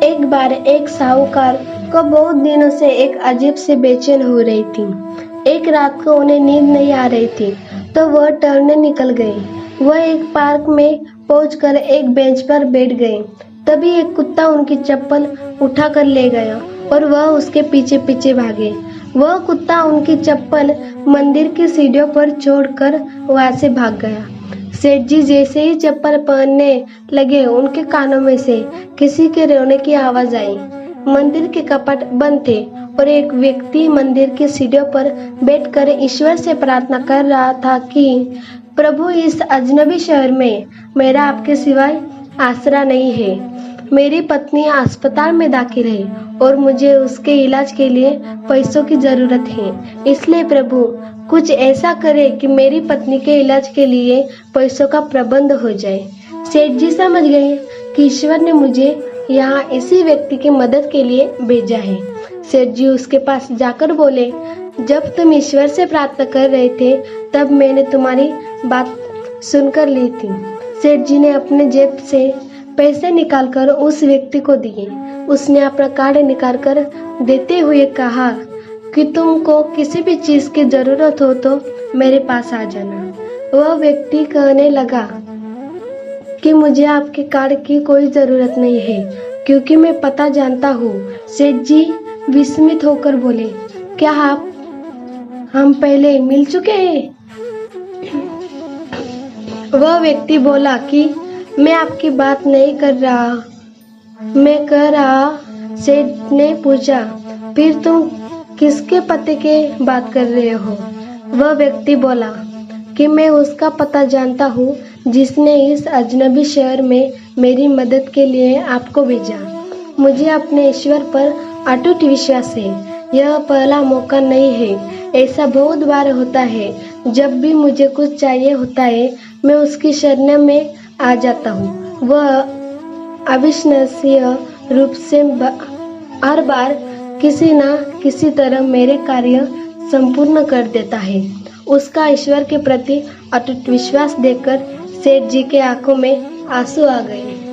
एक बार एक साहूकार को बहुत दिनों से एक अजीब से बेचैन हो रही थी। एक रात को उन्हें नींद नहीं आ रही थी तो वह टहलने निकल गए। वह एक पार्क में पहुंचकर एक बेंच पर बैठ गए। तभी एक कुत्ता उनकी चप्पल उठाकर ले गया और वह उसके पीछे पीछे भागे। वह कुत्ता उनकी चप्पल मंदिर की सीढ़ियों पर छोड़कर वहां से भाग गया। सेठ जी जैसे ही चप्पल पहनने लगे, उनके कानों में से किसी के रोने की आवाज आई। मंदिर के कपाट बंद थे और एक व्यक्ति मंदिर की सीढ़ियों पर बैठकर ईश्वर से प्रार्थना कर रहा था कि प्रभु, इस अजनबी शहर में मेरा आपके सिवाय आसरा नहीं है। मेरी पत्नी अस्पताल में दाखिल है और मुझे उसके इलाज के लिए पैसों की जरूरत है। इसलिए प्रभु, कुछ ऐसा करे कि मेरी पत्नी के इलाज के लिए पैसों का प्रबंध हो जाए। सेठ जी समझ गए कि ईश्वर ने मुझे यहाँ इसी व्यक्ति की मदद के लिए भेजा है। सेठ जी उसके पास जाकर बोले, जब तुम ईश्वर से प्रार्थना कर रहे थे तब मैंने तुम्हारी बात सुनकर ली थी। सेठ जी ने अपने जेब से पैसे निकालकर उस व्यक्ति को दिए। उसने अपना कार्ड निकालकर देते हुए कहा कि तुमको किसी भी चीज की जरूरत हो तो मेरे पास आ जाना। वह व्यक्ति कहने लगा कि मुझे आपके कार्ड की कोई जरूरत नहीं है क्योंकि मैं पता जानता हूँ। सेठ जी विस्मित होकर बोले, क्या हम पहले मिल चुके हैं? वह व्यक्ति बोला कि मैं आपकी बात नहीं कर रहा, मैं कह रहा। सेठ ने पूछा, फिर तुम किसके पते के बात कर रहे हो? वह व्यक्ति बोला कि मैं उसका पता जानता हूँ जिसने इस अजनबी शहर में मेरी मदद के लिए आपको भेजा। मुझे अपने ईश्वर पर अटूट विश्वास है। यह पहला मौका नहीं है, ऐसा बहुत बार होता है। जब भी मुझे कुछ चाहिए होता है मैं उसकी शरण में आ जाता हूँ। वह अविश्वसनीय रूप से हर बार किसी न किसी तरह मेरे कार्य संपूर्ण कर देता है। उसका ईश्वर के प्रति अटूट विश्वास देखकर सेठ जी के आंखों में आंसू आ गए।